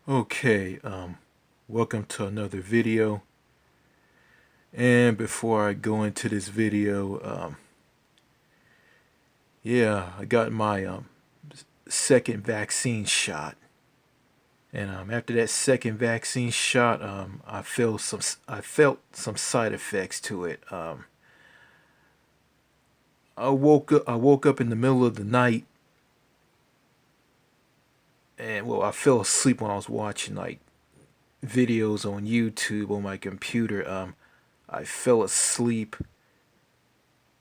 Okay, welcome to another video. And before I go into this video, I got my second vaccine shot, and after that second vaccine shot, I felt some side effects to it. I woke up in the middle of the night, and well, I fell asleep when I was watching like videos on YouTube on my computer. I fell asleep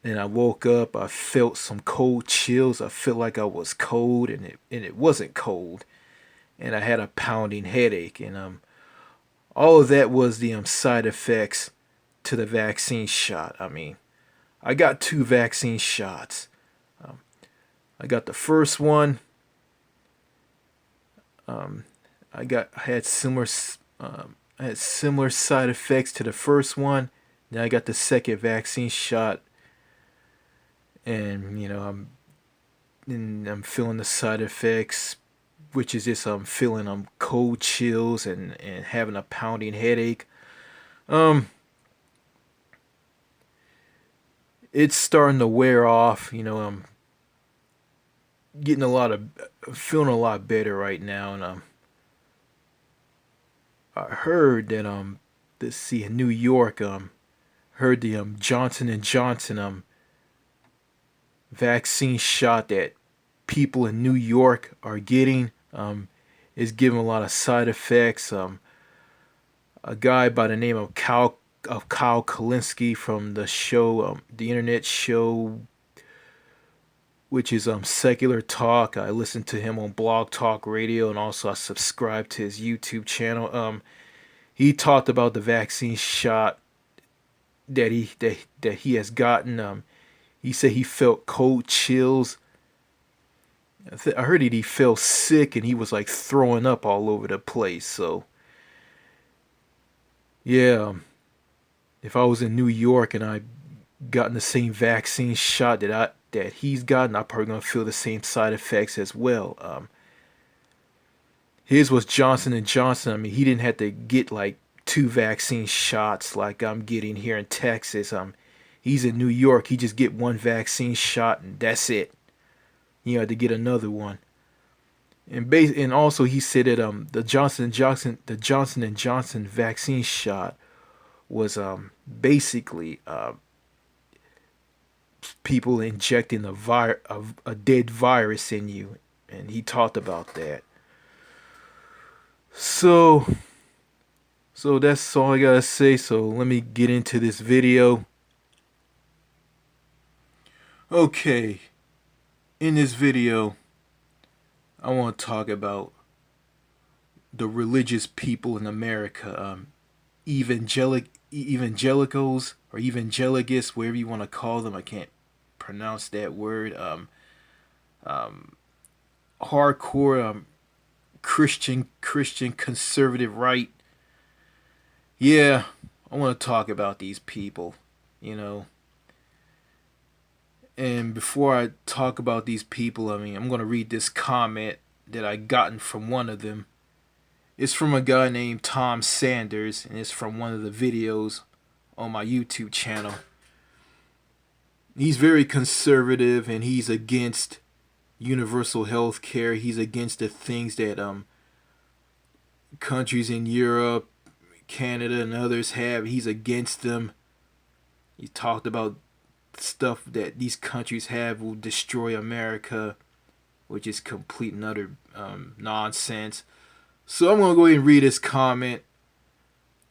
and I woke up. I felt some cold chills. I felt like I was cold, and it wasn't cold. And I had a pounding headache, and all of that was the side effects to the vaccine shot. I mean, I got two vaccine shots. Um, I got the first one. Um, I had I had similar side effects to the first one. Then I got the second vaccine shot, and I'm feeling the side effects, which is just I'm feeling cold chills and having a pounding headache. Um, it's starting to wear off. I'm getting feeling a lot better right now, and I heard that let's see, in New York, heard the Johnson & Johnson vaccine shot that people in New York are getting is giving a lot of side effects. A guy by the name of Kyle Kalinske from the show, the internet show, which is Secular Talk. I listen to him on Blog Talk Radio, and also I subscribe to his YouTube channel. He talked about the vaccine shot that he has gotten. He said he felt cold chills. I heard that he felt sick and he was like throwing up all over the place. So yeah, if I was in New York and I gotten the same vaccine shot that he's gotten, I'm probably gonna feel the same side effects as well. His was Johnson & Johnson. I mean, he didn't have to get like two vaccine shots like I'm getting here in Texas. He's in New York. He just get one vaccine shot and that's it. You had to get another one. And also he said that the Johnson & Johnson vaccine shot was basically people injecting a dead virus in you, and he talked about that. So that's all I gotta say. So let me get into this video. Okay, in this video, I want to talk about the religious people in America, evangelicals or evangelicus, whatever you want to call them. I can't pronounce that word. Um, Hardcore Christian conservative right. Yeah, I want to talk about these people. You know, and before I talk about these people, I mean, I'm going to read this comment that I gotten from one of them. It's from a guy named Tom Sanders, and it's from one of the videos on my YouTube channel. He's very conservative, and he's against universal health care. He's against the things that countries in Europe, Canada, and others have. He's against them. He talked about stuff that these countries have will destroy America, which is complete and utter nonsense. So I'm going to go ahead and read his comment.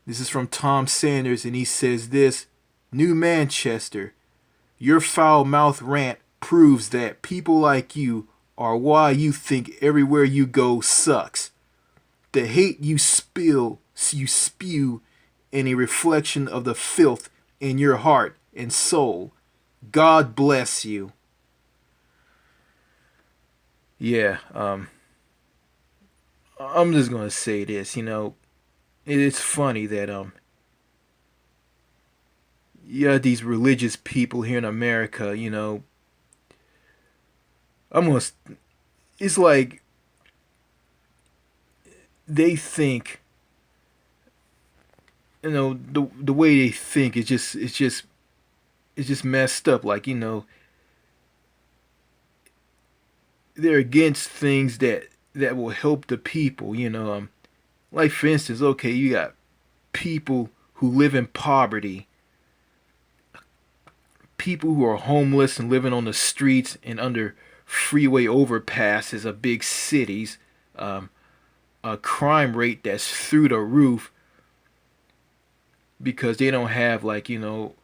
This is from Tom Sanders, and he says this: New Manchester, your foul-mouthed rant proves that people like you are why you think everywhere you go sucks. The hate you spew in a reflection of the filth in your heart and soul. God bless you. Yeah, I'm just gonna say this. It's funny that these religious people here in America. I'm gonna. It's like they think, the way they think is just it's just messed up. Like, they're against things that will help the people. Like, for instance, okay, you got people who live in poverty, people who are homeless and living on the streets and under freeway overpasses of big cities, um, a crime rate that's through the roof because they don't have, like, they don't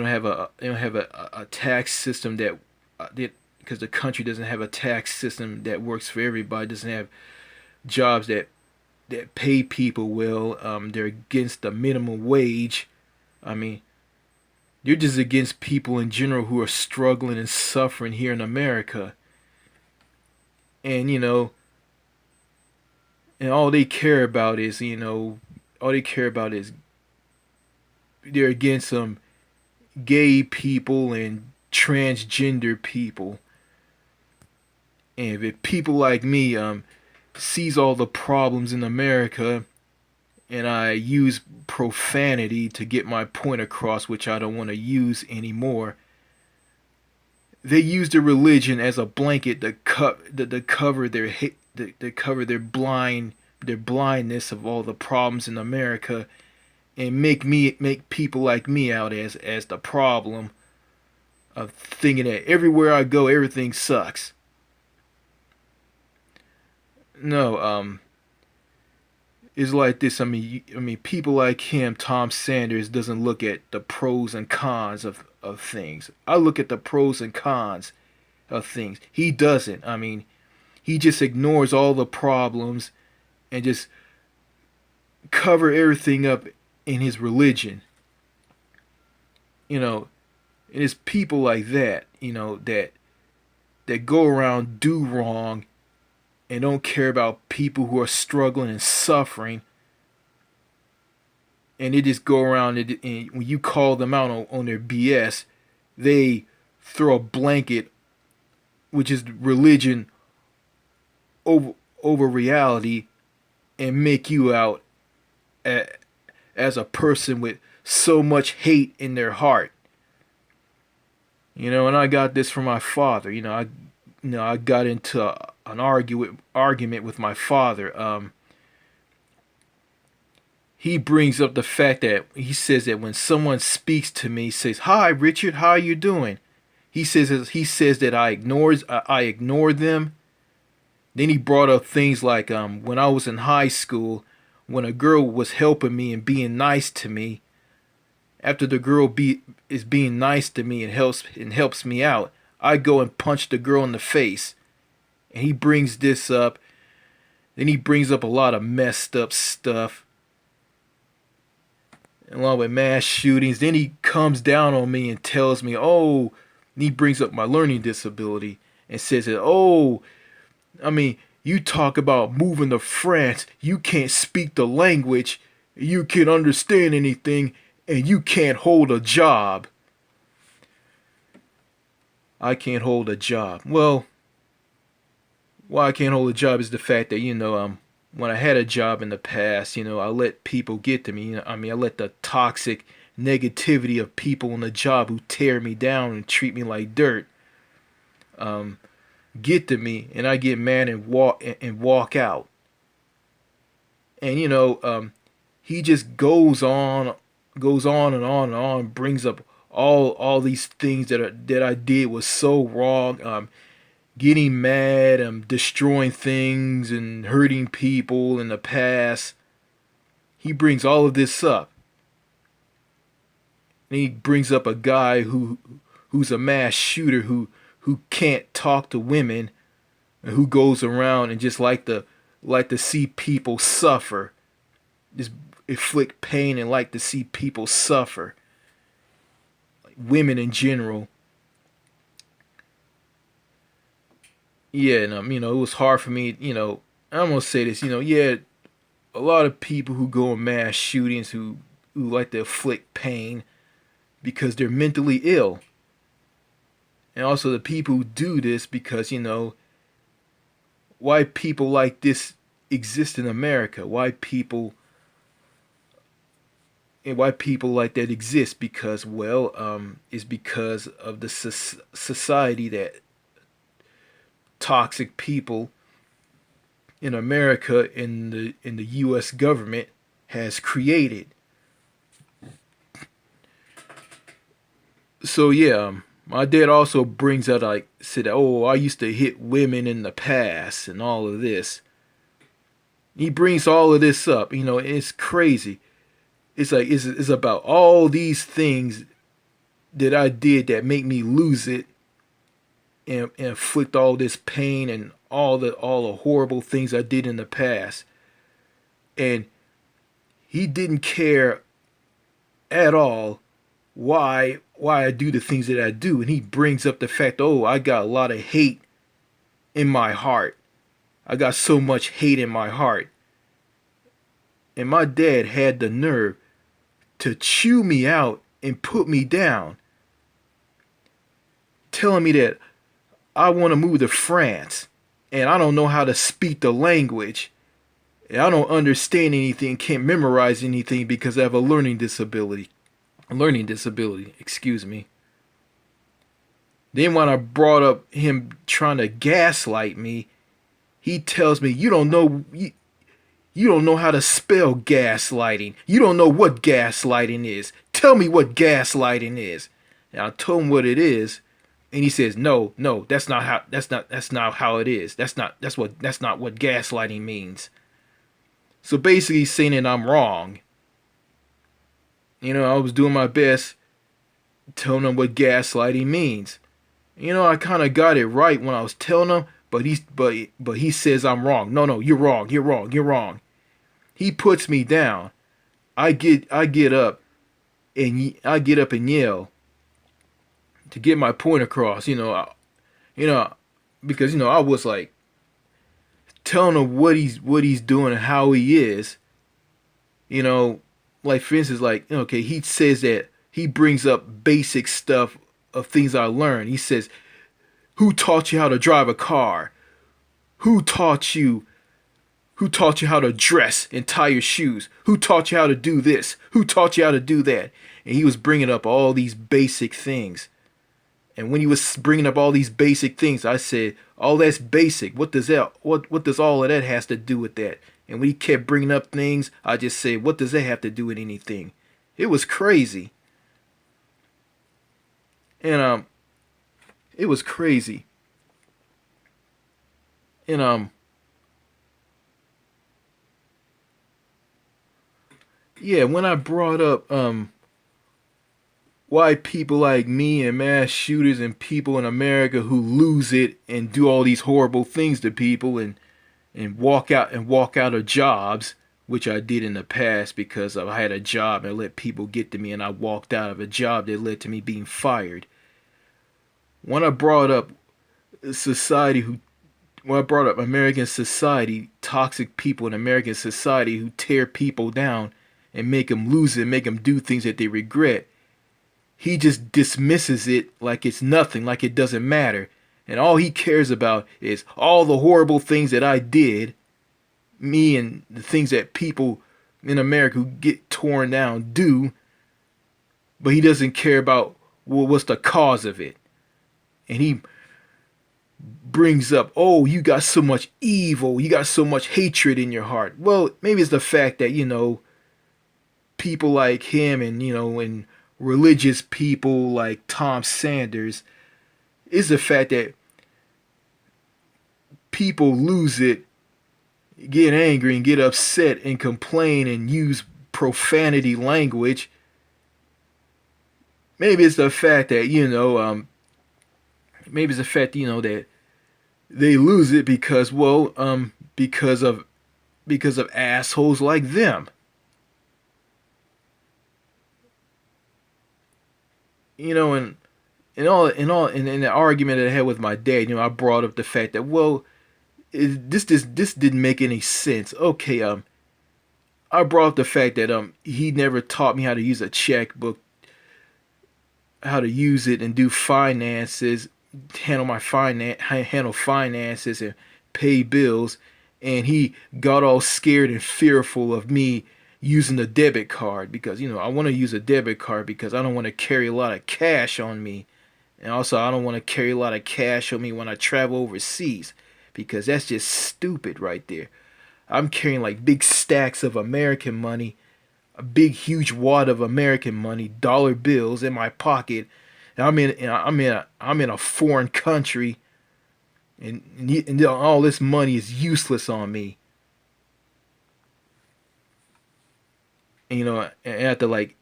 have a tax system because the country doesn't have a tax system that works for everybody, doesn't have jobs that pay people well. They're against the minimum wage. I mean, you're just against people in general who are struggling and suffering here in America. And, and all they care about is, all they care about is they're against some gay people and transgender people. And if people like me sees all the problems in America and I use profanity to get my point across, which I don't want to use anymore, they use their religion as a blanket to cover to cover their blindness of all the problems in America, and make people like me out as the problem of thinking that everywhere I go everything sucks. No, it's like this. I mean, people like him, Tom Sanders, doesn't look at the pros and cons of things. I look at the pros and cons of things. He doesn't. I mean, he just ignores all the problems and just cover everything up in his religion. You know, and it's people like that, that go around do wrong and don't care about people who are struggling and suffering, and they just go around and when you call them out on their BS, they throw a blanket, which is religion, over reality, and make you out as a person with so much hate in their heart. And I got this from my father. I got into an argument with my father. He brings up the fact that he says that when someone speaks to me, says, "Hi, Richard, how are you doing?" He says that I ignore them. Then he brought up things like when I was in high school, when a girl was helping me and being nice to me. After the girl is being nice to me and helps me out, I go and punch the girl in the face. And he brings this up. Then he brings up a lot of messed up stuff, along with mass shootings. Then he comes down on me and tells me, oh, and he brings up my learning disability and says that, oh, I mean, you talk about moving to France, you can't speak the language, you can't understand anything, and you can't hold a job. I can't hold a job. Well, why I can't hold a job is the fact that, when I had a job in the past, I let people get to me. I let the toxic negativity of people on the job who tear me down and treat me like dirt get to me, and I get mad and walk out. And he just goes on and on and on, brings up all these things that I did was so wrong. Getting mad, destroying things and hurting people in the past. He brings all of this up. And he brings up a guy who's a mass shooter who can't talk to women, and who goes around and just like to see people suffer, just inflict pain and like to see people suffer, like women in general. Yeah, and it was hard for me. I'm gonna say this. Yeah, a lot of people who go in mass shootings who like to inflict pain because they're mentally ill. And also the people who do this because, why people like this exist in America, why people like that exist, because is because of the society that toxic people in America in the U.S. government has created. So yeah, my dad also brings out, like, said, oh, I used to hit women in the past and all of this. He brings all of this up. It's crazy. It's like it's about all these things that I did that make me lose it, and inflict all this pain and all the horrible things I did in the past. And he didn't care at all why I do the things that I do. And he brings up the fact, oh, I got a lot of hate in my heart. I got so much hate in my heart. And my dad had the nerve to chew me out and put me down, telling me that I want to move to France and I don't know how to speak the language. And I don't understand anything, can't memorize anything because I have a learning disability. Excuse me. Then when I brought up him trying to gaslight me, he tells me, you don't know how to spell gaslighting. You don't know what gaslighting is. Tell me what gaslighting is. And I told him what it is, and he says, no, that's not how it is. That's not what gaslighting means. So basically he's saying that I'm wrong. I was doing my best telling him what gaslighting means. I kind of got it right when I was telling him, but he says I'm wrong. No, you're wrong. He puts me down. I get up and yell to get my point across. Because I was like telling him what he's doing and how he is. Like, for instance, like, okay, he says that he brings up basic stuff of things I learned. He says, "Who taught you how to drive a car? Who taught you how to dress and tie your shoes? Who taught you how to do this? Who taught you how to do that?" And he was bringing up all these basic things. And when he was bringing up all these basic things, I said, "Oh, that's basic. What does all of that has to do with that?" And when he kept bringing up things, I just said, "What does that have to do with anything?" It was crazy. And it was crazy. And yeah, when I brought up why people like me and mass shooters and people in America who lose it and do all these horrible things to people and walk out of jobs, which I did in the past because I had a job and I let people get to me, and I walked out of a job that led to me being fired. When I brought up American society, toxic people in American society who tear people down and make them lose it, make them do things that they regret, he just dismisses it like it's nothing, like it doesn't matter. And all he cares about is all the horrible things that I did, me, and the things that people in America who get torn down do, but he doesn't care about, well, what's the cause of it. And he brings up, oh, you got so much evil, you got so much hatred in your heart. Well, maybe it's the fact that, people like him and religious people like Tom Sanders, is the fact that people lose it, get angry and get upset and complain and use profanity language. Maybe it's the fact that that they lose it because because of assholes like them. And in the argument that I had with my dad, I brought up the fact that, well, this didn't make any sense. Okay, I brought up the fact that he never taught me how to use a checkbook, how to use it and do finances, handle finances and pay bills. and he got all scared and fearful of me using a debit card because I want to use a debit card because I don't want to carry a lot of cash on me, and also I don't want to carry a lot of cash on me when I travel overseas because that's just stupid right there. I'm carrying like big stacks of American money, a big huge wad of American money, dollar bills in my pocket. And I'm in a foreign country, and all this money is useless on me. And, I have to like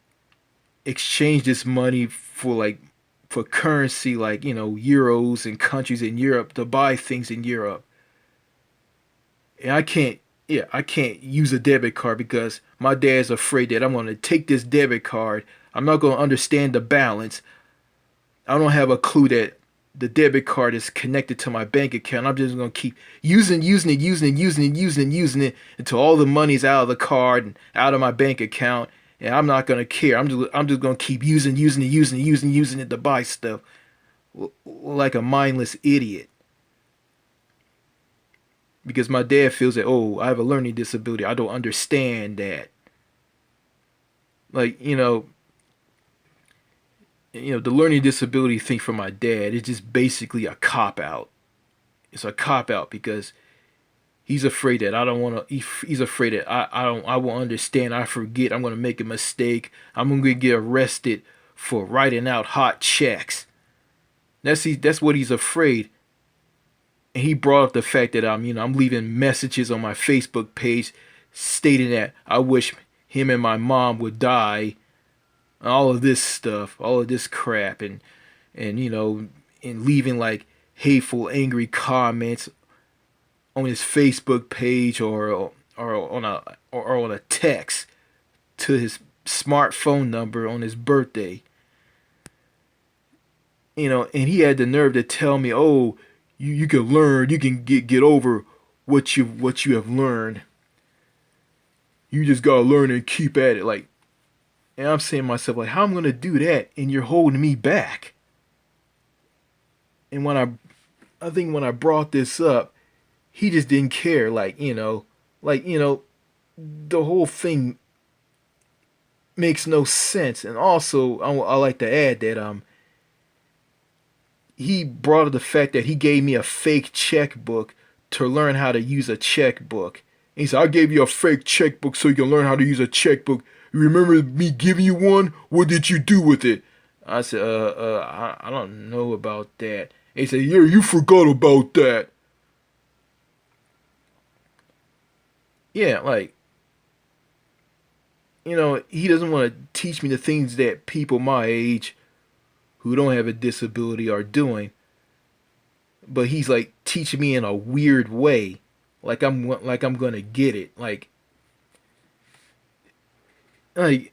exchange this money for currency like euros and countries in Europe to buy things in Europe. And I can't use a debit card because my dad's afraid that I'm going to take this debit card. I'm not going to understand the balance. I don't have a clue that the debit card is connected to my bank account. I'm just gonna keep using it until all the money's out of the card and out of my bank account, and I'm not gonna care. I'm just gonna keep using it to buy stuff like a mindless idiot. Because my dad feels that, oh, I have a learning disability. I don't understand that. Like the learning disability thing for my dad is just basically a cop out. It's a cop out because he's afraid that I don't want to. He's afraid that I don't. I won't understand. I forget. I'm gonna make a mistake. I'm gonna get arrested for writing out hot checks. That's what he's afraid. And he brought up the fact that I'm leaving messages on my Facebook page stating that I wish him and my mom would die. All of this stuff, all of this crap, and leaving like hateful, angry comments on his Facebook page or on a text to his smartphone number on his birthday. And he had the nerve to tell me, "Oh, you can learn, you can get over what you have learned. You just gotta learn and keep at it." Like, and I'm saying to myself, like, how am I gonna do that? And you're holding me back. And I think when I brought this up, he just didn't care. The whole thing makes no sense. And also, I like to add that he brought up the fact that he gave me a fake checkbook to learn how to use a checkbook. And he said, "I gave you a fake checkbook so you can learn how to use a checkbook. You remember me giving you one? What did you do with it?" I said, I don't know about that. And he said, "Yeah, you forgot about that." Yeah, like, he doesn't want to teach me the things that people my age who don't have a disability are doing. But he's like teaching me in a weird way. Like I'm gonna get it. Like like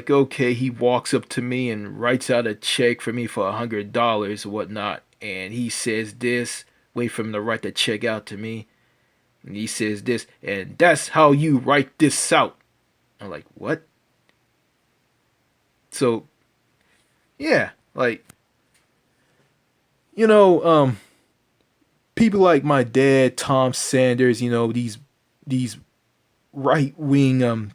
okay, he walks up to me and writes out a check for me for $100 or whatnot, and he says this. Wait for him to write the check out to me, and he says this, and that's how you write this out. I'm like, what? So yeah, like you know, people like my dad, Tom Sanders, these right wing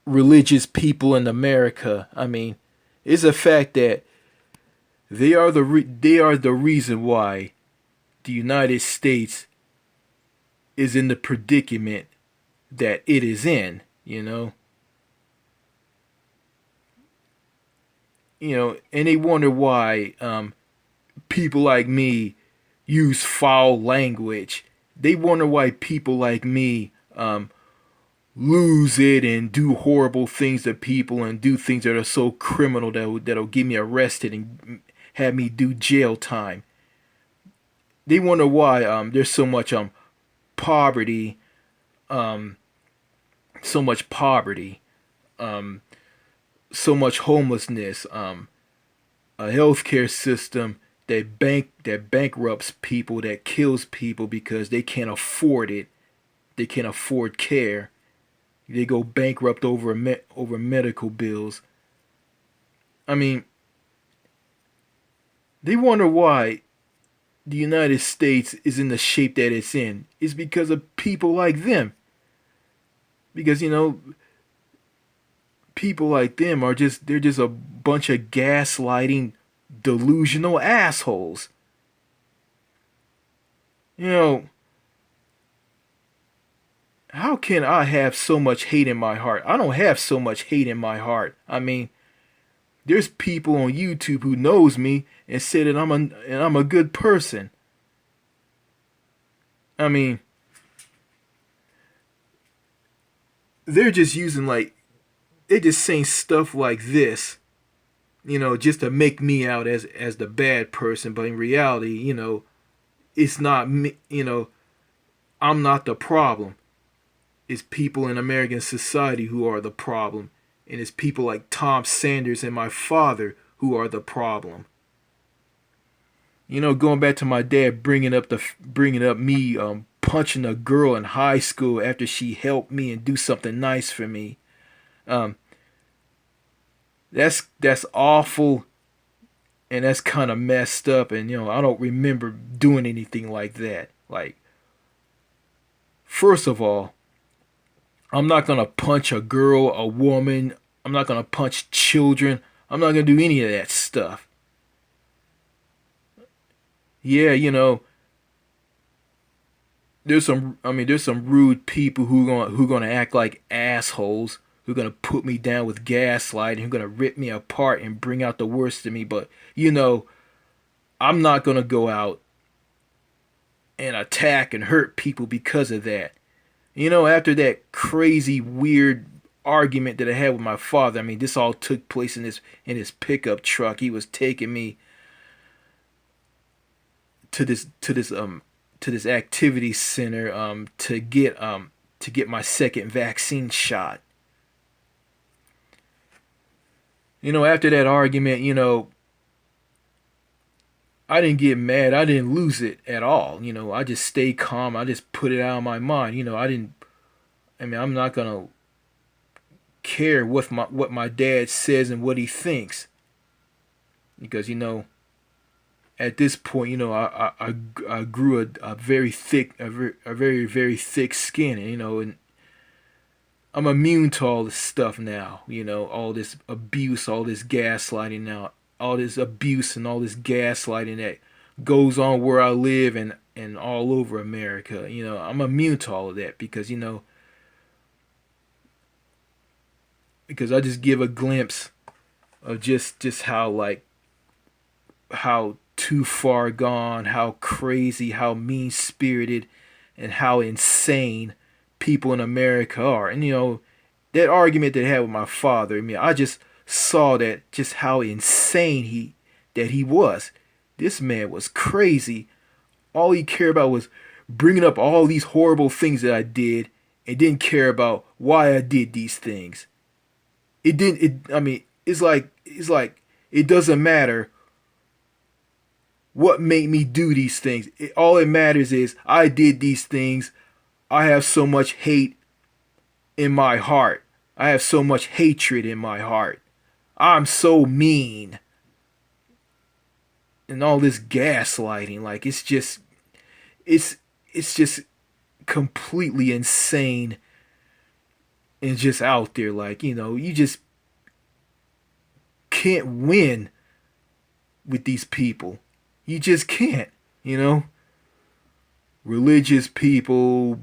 religious people in America. I mean, it's a fact that they are the reason why the United States is in the predicament that it is in. And they wonder why people like me use foul language. They wonder why people like me lose it and do horrible things to people and do things that are so criminal that'll get me arrested and have me do jail time. They wonder why there's poverty, um, so much poverty, um, so much homelessness, a healthcare system that bankrupts people, that kills people because they can't afford it. They can't afford care. They go bankrupt over medical bills. I mean, they wonder why the United States is in the shape that it's in is because of people like them. Because, people like them they're just a bunch of gaslighting, delusional assholes. You know, how can I have so much hate in my heart? I don't have so much hate in my heart. I mean, there's people on YouTube who knows me and say that I'm a good person. I mean, they're just using they're just saying stuff like this, just to make me out as the bad person, but in reality, it's not me, I'm not the problem. It's people in American society who are the problem, and it's people like Tom Sanders and my father who are the problem. Going back to my dad bringing up me punching a girl in high school after she helped me and do something nice for me. Um, that's awful, and that's kind of messed up. And I don't remember doing anything like that. Like, first of all, I'm not gonna punch a girl, a woman. I'm not gonna punch children. I'm not gonna do any of that stuff. Yeah, there's some rude people who gonna act like assholes, who are gonna put me down with gaslight, who are gonna rip me apart and bring out the worst in me. But I'm not gonna go out and attack and hurt people because of that. After that crazy weird argument that I had with my father, I mean, this all took place in his pickup truck. He was taking me to this activity center to get my second vaccine shot. After that argument, I didn't get mad. I didn't lose it at all. I just stayed calm. I just put it out of my mind. I'm not gonna care what my dad says and what he thinks, because at this point, I grew a very thick, a very very thick skin, and I'm immune to all this stuff now. All this abuse, all this gaslighting now, all this abuse and all this gaslighting that goes on where I live and all over America. I'm immune to all of that because I just give a glimpse of just how too far gone, how crazy, how mean spirited, and how insane people in America are. And that argument that I had with my father, I mean, I just saw that just how insane he was. This man was crazy. All he cared about was bringing up all these horrible things that I did, and didn't care about why I did these things. It didn't. I mean, it's like it doesn't matter what made me do these things. All it matters is I did these things. I have so much hate in my heart. I have so much hatred in my heart. I'm so mean. And all this gaslighting, like it's just completely insane and just out there. Like, you just can't win with these people. You just can't, Religious people,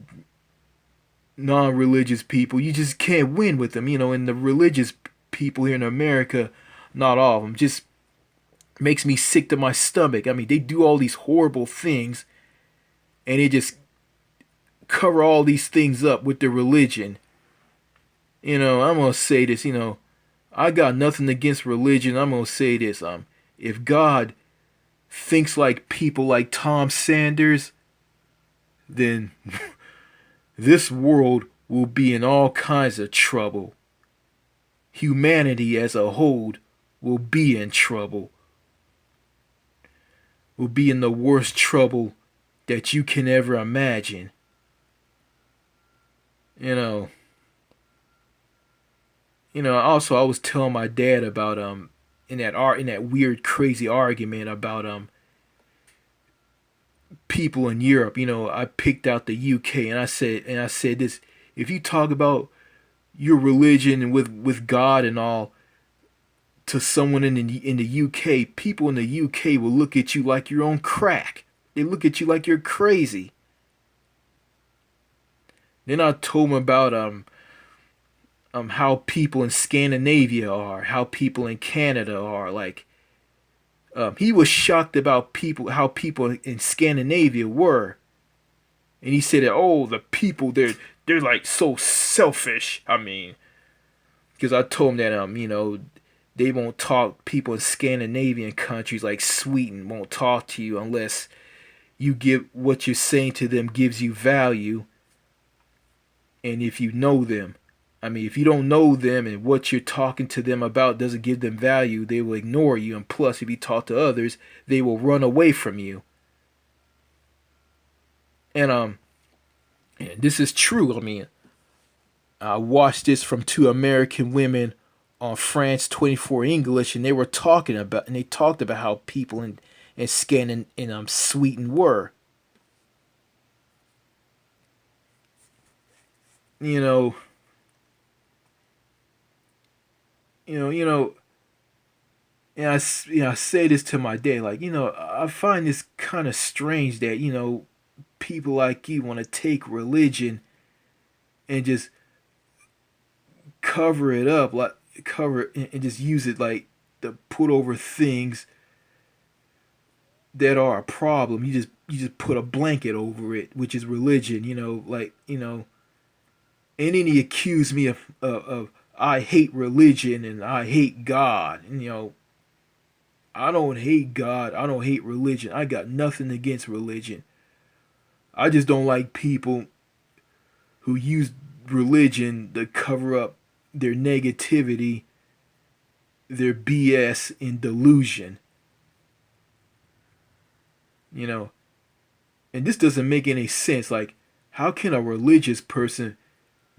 non-religious people, you just can't win with them, And the religious people here in America, not all of them, just makes me sick to my stomach. I mean, they do all these horrible things, and they just cover all these things up with their religion. I'm gonna say this, I got nothing against religion. I'm gonna say this, if God thinks like people like Tom Sanders, then this world will be in all kinds of trouble. Humanity as a whole will be in trouble. Will be in the worst trouble that you can ever imagine. Also I was telling my dad about in that weird crazy argument about people in Europe. I picked out the UK, and I said this: if you talk about your religion and with God and all to someone in the UK, people in the UK will look at you like you're on crack. They look at you like you're crazy. Then I told him about how people in Scandinavia are, how people in Canada are. Like, he was shocked about how people in Scandinavia were, and he said that, oh, the people they're like so selfish. I mean, because I told him that they won't talk. People in Scandinavian countries like Sweden won't talk to you unless you give what you're saying to them gives you value, and if you know them. I mean, if you don't know them and what you're talking to them about doesn't give them value, they will ignore you. And plus, if you talk to others, they will run away from you. And and this is true. I mean, I watched this from two American women on France 24 English, and they talked about how people in Scan in Sweden were. You know, you know, and I say this to my dad, like, I find this kind of strange that people like you want to take religion and just cover it up, like cover it and just use it like to put over things that are a problem. You just put a blanket over it, which is religion. And then he accused me of I hate religion and I hate God. And I don't hate God. I don't hate religion. I got nothing against religion. I just don't like people who use religion to cover up their negativity, their BS, and delusion. You know, and this doesn't make any sense. Like, how can a religious person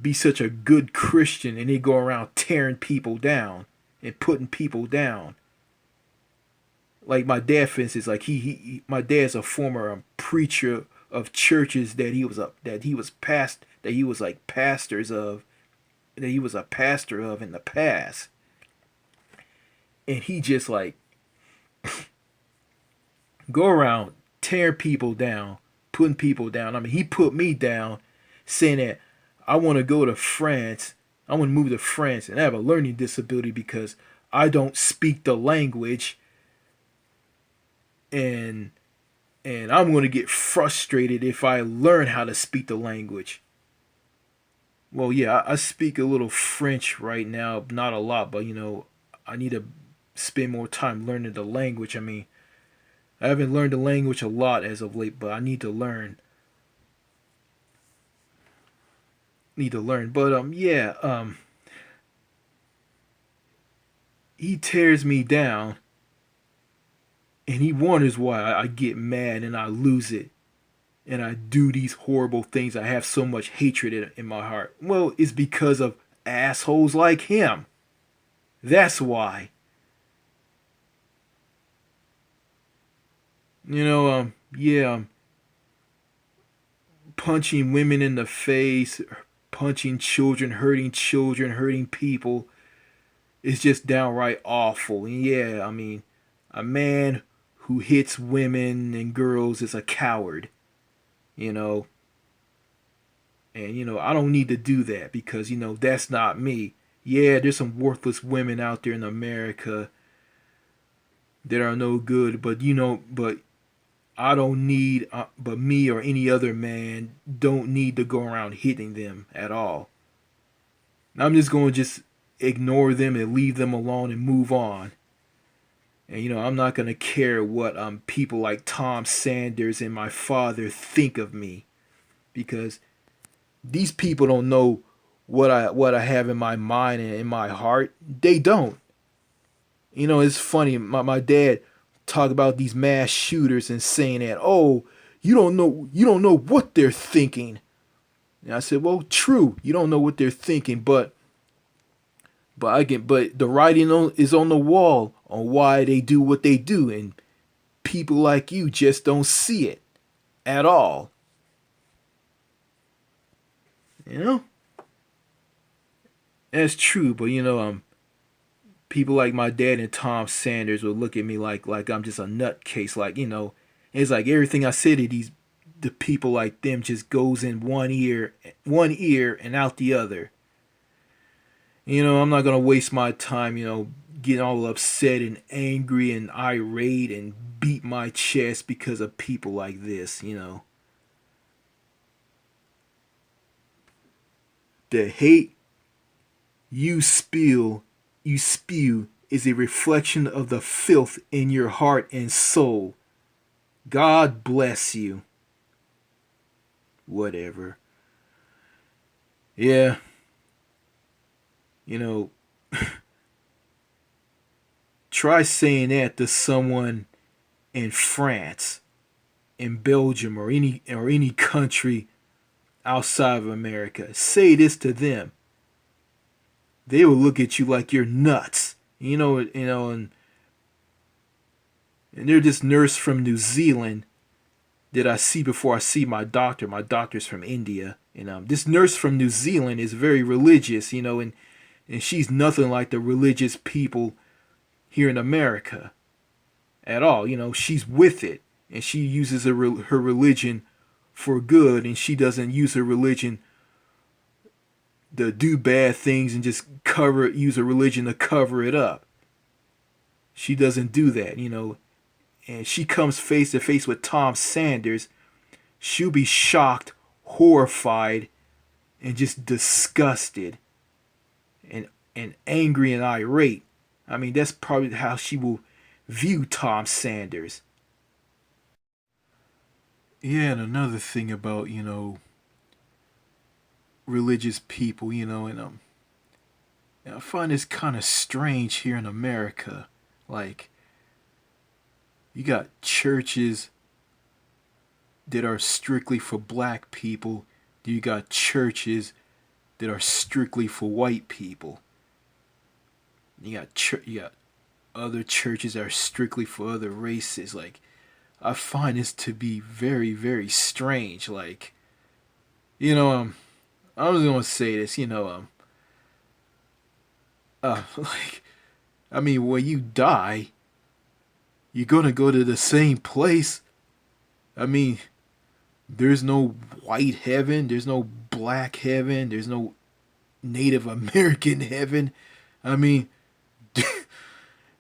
be such a good Christian and they go around tearing people down and putting people down? Like my dad, for instance, like my dad's a former preacher of churches that he was like pastors of that he was a pastor of in the past, and he just like go around tearing people down, putting people down. I mean, he put me down, saying that I want to go to France. I want to move to France and I have a learning disability because I don't speak the language, and I'm going to get frustrated if I learn how to speak the language. Well, yeah, I speak a little French right now, not a lot, but I need to spend more time learning the language. I mean, I haven't learned the language a lot as of late, but I need to learn. Need to learn. But yeah, he tears me down, and he wonders why I get mad and I lose it, and I do these horrible things. I have so much hatred in my heart. Well, it's because of assholes like him. That's why. Yeah, punching women in the face, punching children, hurting people is just downright awful. And yeah, I mean, a man who hits women and girls is a coward, you know. And I don't need to do that because that's not me. Yeah, there's some worthless women out there in America that are no good, but I don't need, but me or any other man don't need to go around hitting them at all. I'm just going to just ignore them and leave them alone and move on. And I'm not going to care what people like Tom Sanders and my father think of me, because these people don't know what I have in my mind and in my heart. They don't. It's funny. My dad talk about these mass shooters and saying that, oh, you don't know what they're thinking. And I said, well, true, you don't know what they're thinking, but the writing is on the wall on why they do what they do, and people like you just don't see it. at all. You know, that's true. But people like my dad and Tom Sanders would look at me like I'm just a nutcase. Like it's like everything I say to the people like them just goes in one ear and out the other. I'm not gonna waste my time, getting all upset and angry and irate and beat my chest because of people like this. The hate you spew, you spew is a reflection of the filth in your heart and soul. God bless you. Whatever. Yeah, you know, try saying that to someone in France, in Belgium, or any country outside of America. Say this to them. They will look at you like you're nuts. And they're this nurse from New Zealand that I see before I see my doctor. My doctor's from India. This nurse from New Zealand is very religious, and she's nothing like the religious people here in America at all. She's with it, and she uses her religion for good, and she doesn't use her religion to do bad things and just use her religion to cover it up. She doesn't do that. And she comes face to face with Tom Sanders. She'll be shocked, horrified, and just disgusted and angry and irate. I mean, that's probably how she will view Tom Sanders. Yeah, and another thing about, religious people, and I find this kind of strange here in America. Like, you got churches that are strictly for black people. You got churches that are strictly for white people. You got other churches that are strictly for other races. Like, I find this to be very, very strange. Like, I was gonna say this. Like, I mean, when you die, you're gonna go to the same place. I mean, there's no white heaven. There's no black heaven. There's no Native American heaven. I mean, I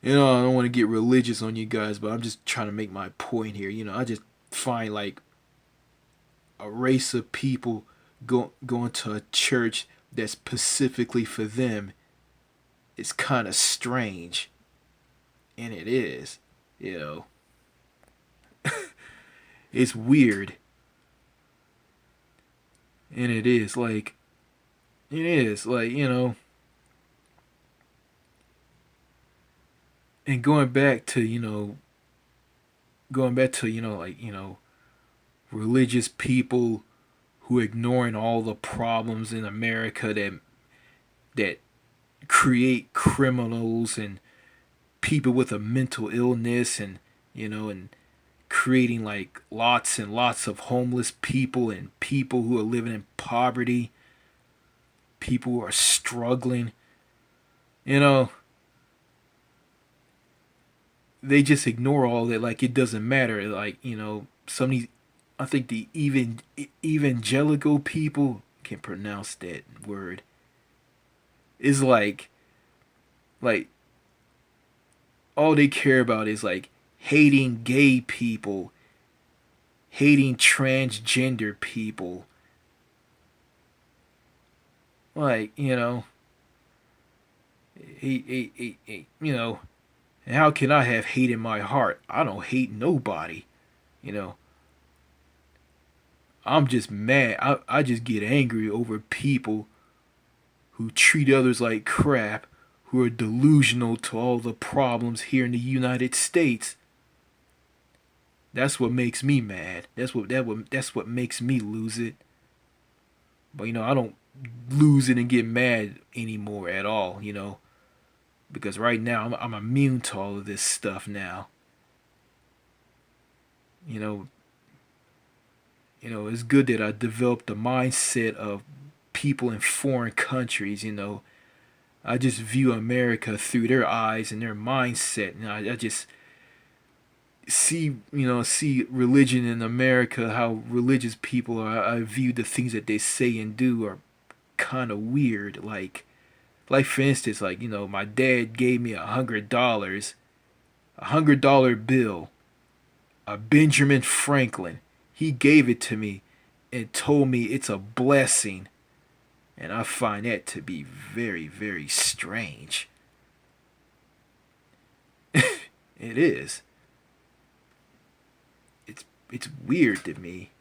don't want to get religious on you guys, but I'm just trying to make my point here. I just find like a race of people going to a church that's specifically for them is kind of strange, and it is. You know, it's weird, and it is like and going back to religious people who are ignoring all the problems in America that create criminals and people with a mental illness, and creating like lots and lots of homeless people and people who are living in poverty, people who are struggling. you know they just ignore all that like it doesn't matter. Like, some of these, I think the evangelical people, can't pronounce that word, is like all they care about is like hating gay people, hating transgender people. Like, and how can I have hate in my heart? I don't hate nobody. You know, I'm just mad. I just get angry over people who treat others like crap, who are delusional to all the problems here in the United States. That's what makes me mad. That's what makes me lose it. But I don't lose it and get mad anymore at all. Because right now I'm immune to all of this stuff now. You know, it's good that I developed the mindset of people in foreign countries. I just view America through their eyes and their mindset. I just see religion in America, how religious people are. I view the things that they say and do are kind of weird. Like for instance, my dad gave me $100, $100 bill, a Benjamin Franklin. He gave it to me and told me it's a blessing. And I find that to be very, very strange. It is. It's weird to me.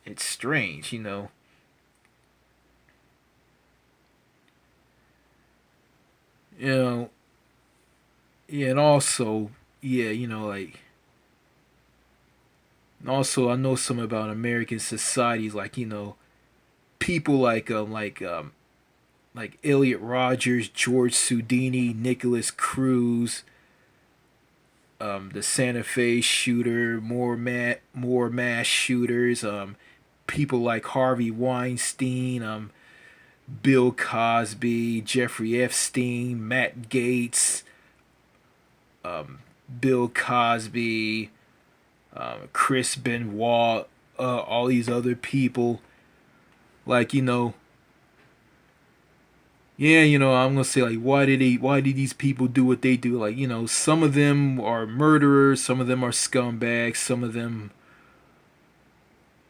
It's strange. You know, yeah, and also, yeah, and also I know some about American societies, people like Elliot Rogers, George Sudini, Nicholas Cruz, the Santa Fe shooter, more mass shooters, people like Harvey Weinstein, Bill Cosby, Jeffrey Epstein, Matt Gates, um, Bill Cosby, Chris Benoit, all these other people. Like yeah, I'm gonna say why did these people do what they do? Some of them are murderers, some of them are scumbags, some of them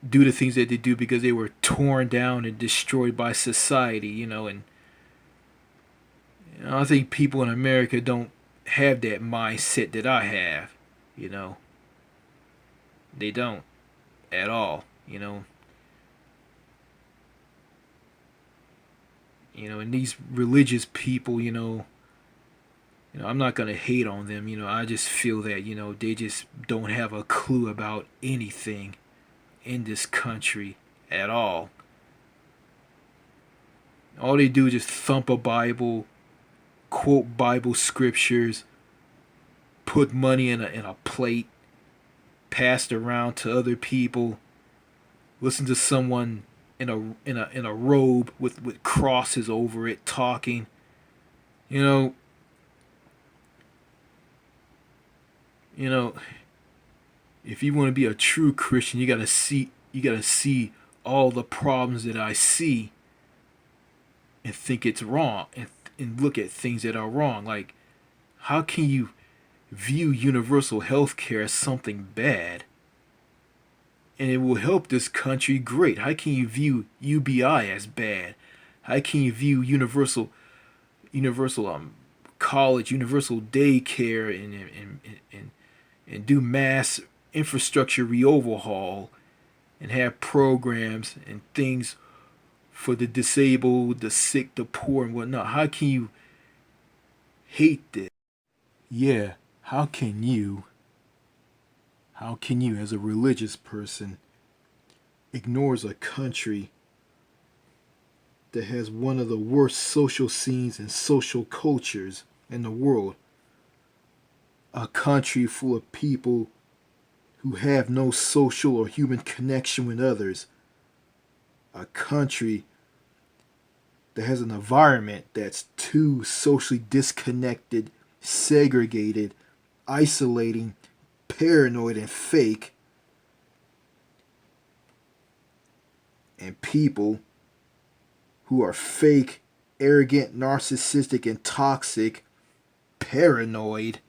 do the things that they do because they were torn down and destroyed by society. And I think people in America don't have that mindset that I have. You know, they don't at all. And these religious people, I'm not gonna hate on them. I just feel that they just don't have a clue about anything in this country at all. All they do is just thump a Bible, quote Bible scriptures, put money in a plate, passed around to other people, listen to someone in a robe with crosses over it talking. You know, you know, if you want to be a true Christian, you gotta see all the problems that I see and think it's wrong and look at things that are wrong. Like, how can you view universal health care as something bad and it will help this country? Great. How can you view UBI as bad? How can you view universal college, universal daycare, and do mass infrastructure reoverhaul and have programs and things for the disabled, the sick, the poor, and whatnot? How can you hate this? Yeah, how can you, as a religious person, ignores a country that has one of the worst social scenes and social cultures in the world? A country full of people who have no social or human connection with others. A country that has an environment that's too socially disconnected, segregated, isolating, paranoid, and fake. And people who are fake, arrogant, narcissistic, and toxic, paranoid,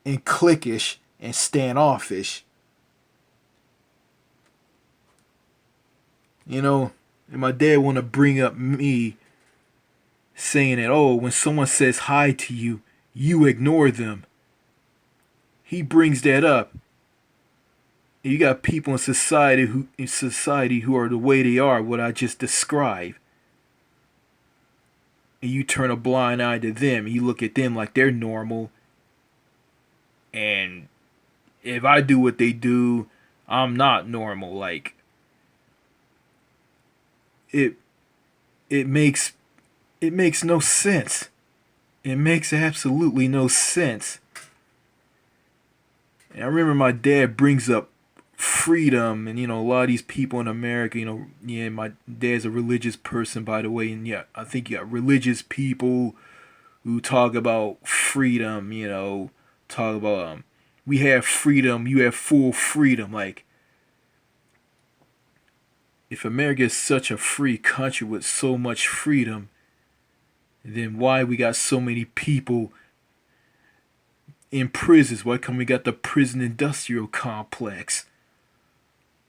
and cliquish, and standoffish. And my dad want to bring up me saying that, oh, when someone says hi to you, you ignore them. He brings that up. You got people in society who are the way they are, what I just described. And you turn a blind eye to them. You look at them like they're normal. And if I do what they do, I'm not normal. Like, it it makes it makes no sense. It makes absolutely no sense. And I remember my dad brings up freedom, and a lot of these people in America, yeah, my dad's a religious person, by the way, and yeah, I think you got religious people who talk about freedom, talk about we have freedom, you have full freedom. Like, if America is such a free country with so much freedom, then why we got so many people in prisons? Why come we got the prison industrial complex?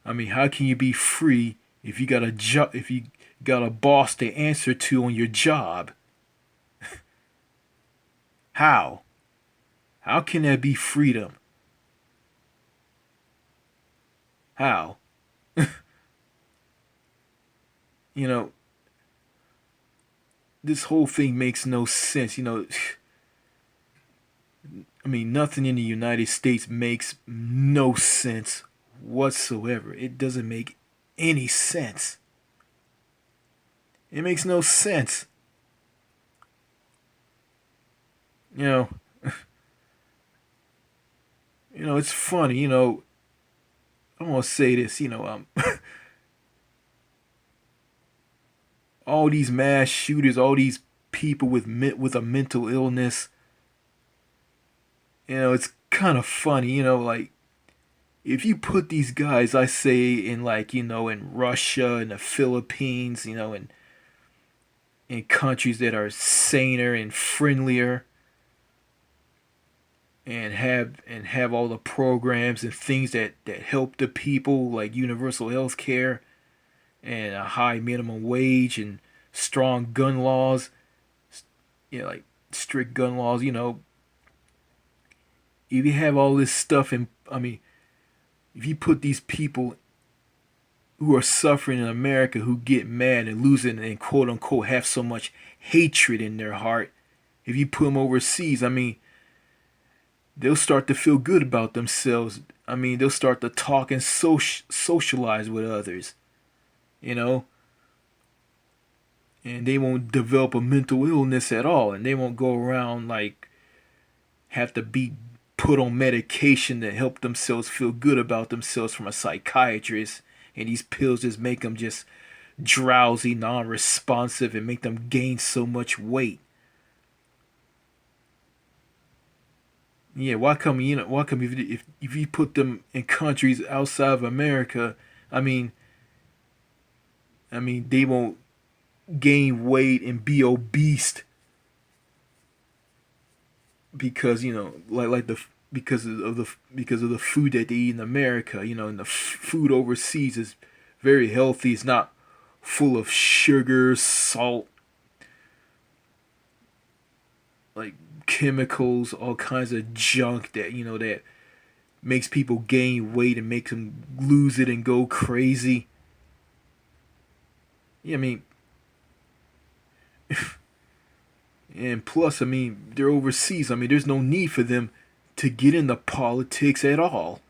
I mean, how can you be free if you got a job, if you got a boss to answer to on your job? How? How can that be freedom? How? You know, this whole thing makes no sense. I mean, nothing in the United States makes no sense whatsoever. It doesn't make any sense. It makes no sense. You know, it's funny. I'm gonna say this. All these mass shooters, all these people with a mental illness. It's kind of funny. Like, if you put these guys, I say, in like, in Russia and the Philippines, in countries that are saner and friendlier, and have all the programs and things that help the people, like universal health care and a high minimum wage and strong gun laws, like strict gun laws, if you have all this stuff, and I mean, if you put these people who are suffering in America, who get mad and losing and quote unquote have so much hatred in their heart, if you put them overseas, I mean, they'll start to feel good about themselves. I mean, they'll start to talk and socialize with others, you know, and they won't develop a mental illness at all, and they won't go around like have to be put on medication to help themselves feel good about themselves from a psychiatrist, and these pills just make them just drowsy, non-responsive, and make them gain so much weight. Yeah, why come if you put them in countries outside of America, I mean, they won't gain weight and be obese because like the because of the food that they eat in America. And the food overseas is very healthy. It's not full of sugar, salt, like chemicals, all kinds of junk that makes people gain weight and makes them lose it and go crazy. Yeah, I mean, and plus, I mean, they're overseas. I mean, there's no need for them to get into politics at all.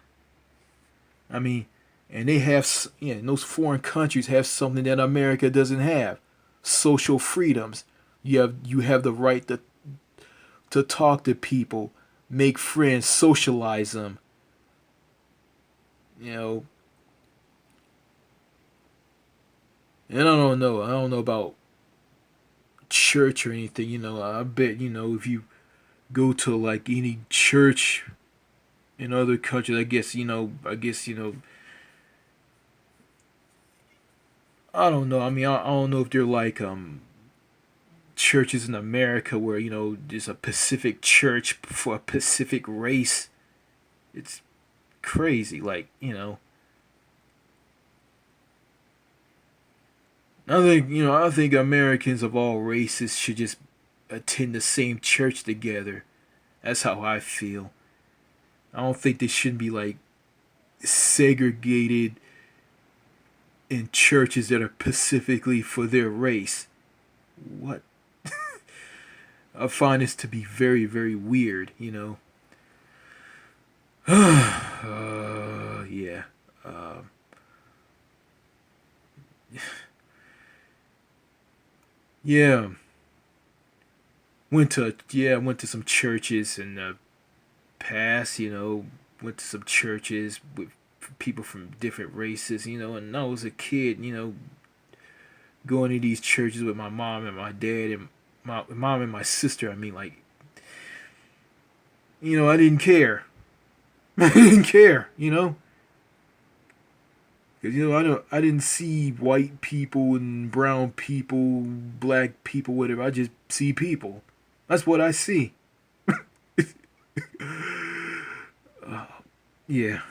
I mean, and they have, those foreign countries have something that America doesn't have: social freedoms. You have the right to talk to people, make friends, socialize them. You know, and I don't know about church or anything. I bet if you go to like any church in other countries, I guess I don't know. I mean, I don't know if they're like churches in America where there's a Pacific church for a Pacific race. It's crazy. Like, I think Americans of all races should just attend the same church together. That's how I feel. I don't think they shouldn't be like segregated in churches that are specifically for their race. What? I find this to be very, very weird. Yeah. Um, yeah. Went to some churches in the past. Went to some churches with people from different races, and I was a kid, going to these churches with my mom and my dad and my mom and my sister. I mean, like, I didn't care. I didn't care, because I didn't see white people and brown people, black people, whatever. I just see people. That's what I see. Yeah.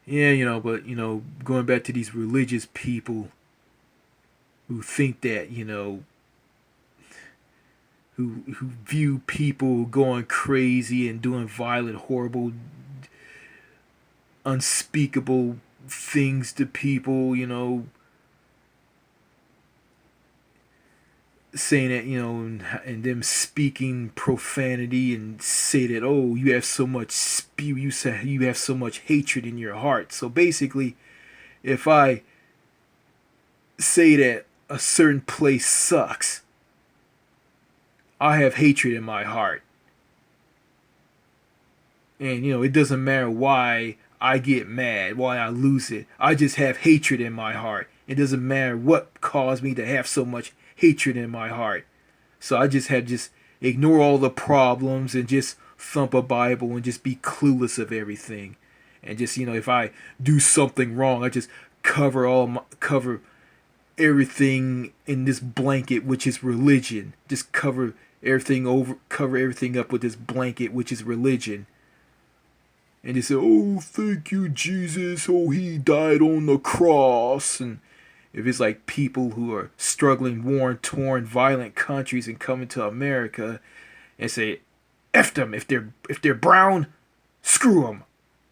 Yeah, but going back to these religious people who think that, who view people going crazy and doing violent, horrible, unspeakable things to people, saying that, and them speaking profanity and say that, oh, you have so much you say you have so much hatred in your heart. So basically, if I say that a certain place sucks, I have hatred in my heart. And it doesn't matter why I get mad, why I lose it. I just have hatred in my heart. It doesn't matter what caused me to have so much hatred in my heart. So I just ignore all the problems and just thump a Bible and just be clueless of everything. And just, if I do something wrong, I just cover everything in this blanket, which is religion. Just cover everything up with this blanket, which is religion. And they say, oh, thank you, Jesus. Oh, he died on the cross. And if it's like people who are struggling, war-torn, violent countries and coming to America and say, F them. If they're brown, screw them.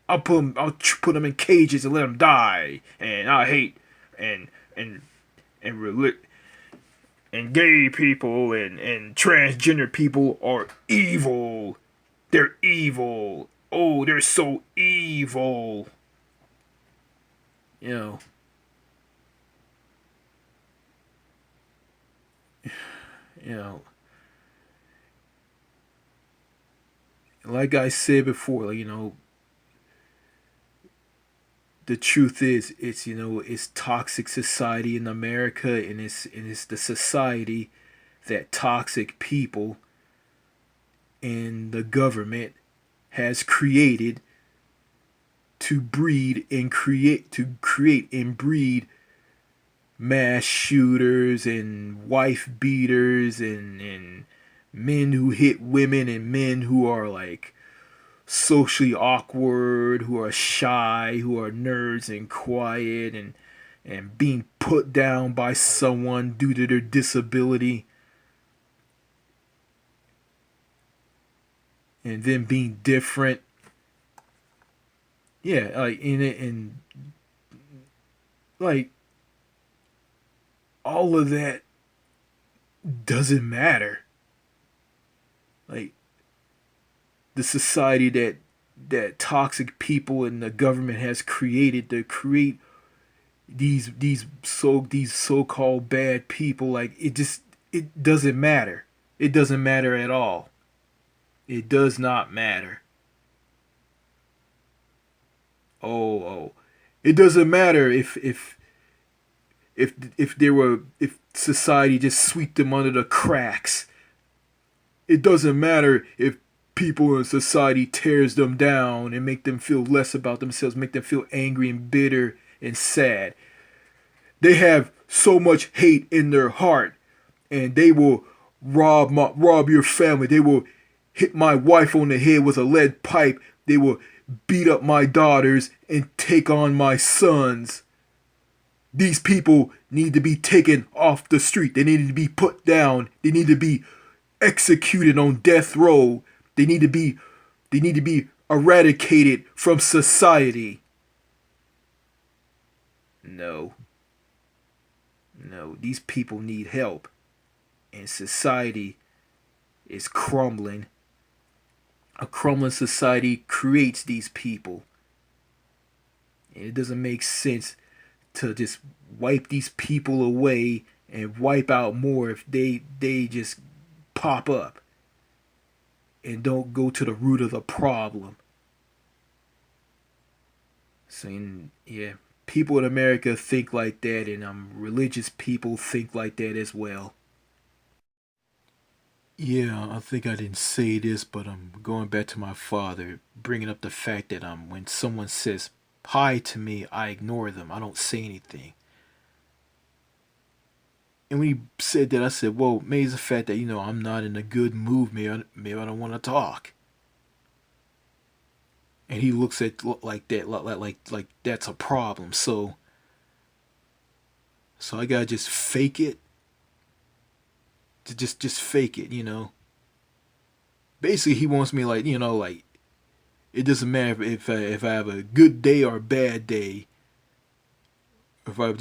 I'll put them in cages and let them die. And I hate and gay people and transgender people are evil. They're evil. Oh, they're so evil. You know. You know. Like I said before, the truth is, it's toxic society in America, and it's the society that toxic people in the government has created to create and breed mass shooters and wife beaters and men who hit women and men who are like socially awkward, who are shy, who are nerds and quiet and being put down by someone due to their disability, and them being different. Yeah, like in it, and like all of that doesn't matter. Like the society that toxic people in the government has created to create these so-called bad people, like it doesn't matter. It doesn't matter at all. It does not matter. Oh. It doesn't matter if society just sweep them under the cracks. It doesn't matter if people in society tears them down and make them feel less about themselves, make them feel angry and bitter and sad. They have so much hate in their heart, and they will rob your family. They will hit my wife on the head with a lead pipe. They will beat up my daughters and take on my sons. These people need to be taken off the street. They need to be put down. They need to be executed on death row. They need to be eradicated from society. No, these people need help, and society is crumbling. A crumbling society creates these people, and it doesn't make sense to just wipe these people away and wipe out more if they just pop up and don't go to the root of the problem. Saying, yeah, people in America think like that, and religious people think like that as well. Yeah, I think I didn't say this, but I'm going back to my father, bringing up the fact that when someone says hi to me, I ignore them. I don't say anything. And when he said that, I said, well, maybe it's the fact that, I'm not in a good mood. Maybe I don't want to talk. And he looks at like that, like that's a problem. So I gotta just fake it. To just fake it. Basically, he wants me like it doesn't matter if I have a good day or a bad day. If I'm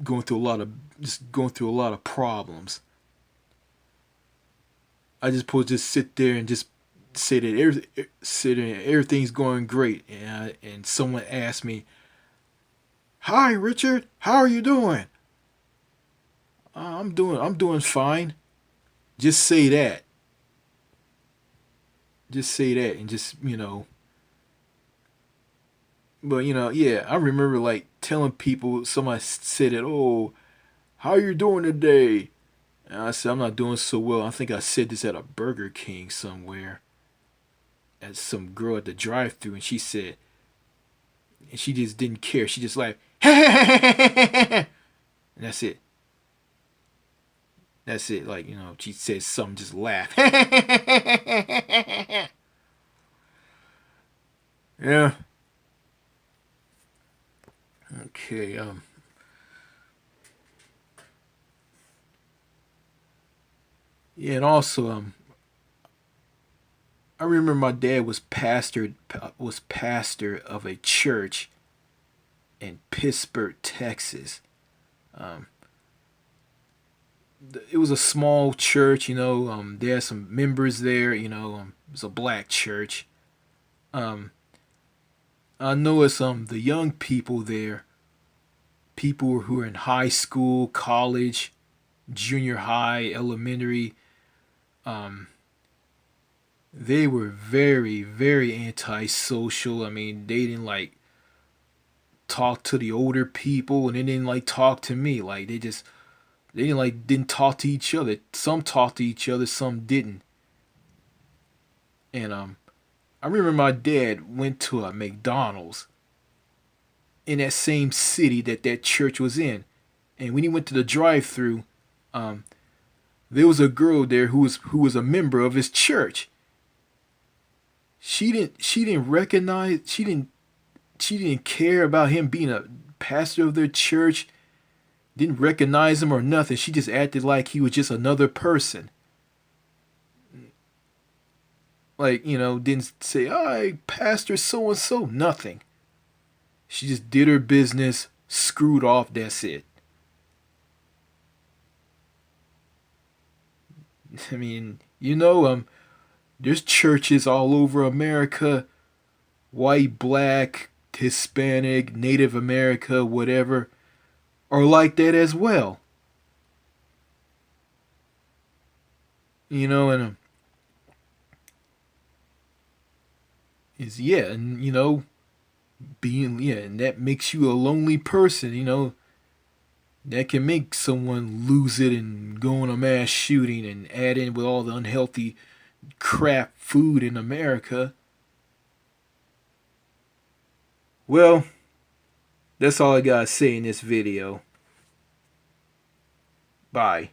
going through a lot of problems. I just supposed to just sit there and just say that everything's going great, and someone asked me, "Hi, Richard, how are you doing?" I'm doing fine. Just say that. Just say that, and just. But yeah, I remember like telling people. Somebody said it. Oh, how are you doing today? And I said I'm not doing so well. I think I said this at a Burger King somewhere. At some girl at the drive-through, and she said, and she just didn't care. She just like, and that's it. That's it. Like she said something, just laugh. Yeah. Okay. Yeah, and also I remember my dad was pastor of a church in Pittsburgh, Texas. Um, it was a small church. There had some members there. It was a black church. Um, I noticed the young people there, people who are in high school, college, junior high, elementary, um, they were very, very antisocial. I mean, they didn't like talk to the older people, and they didn't like talk to me. Like they didn't talk to each other. Some talked to each other, some didn't. And I remember my dad went to a McDonald's in that same city that church was in, and when he went to the drive-through, um, there was a girl there who was a member of his church. She didn't recognize she didn't care about him being a pastor of their church. Didn't recognize him or nothing. She just acted like he was just another person. Like didn't say, "Hi, pastor so and so." Nothing. She just did her business, screwed off. That's it. I mean, there's churches all over America, white, black, Hispanic, Native America, whatever, are like that as well. And is yeah, and being yeah, and that makes you a lonely person. That can make someone lose it and go on a mass shooting and add in with all the unhealthy crap food in America. Well, that's all I gotta say in this video. Bye.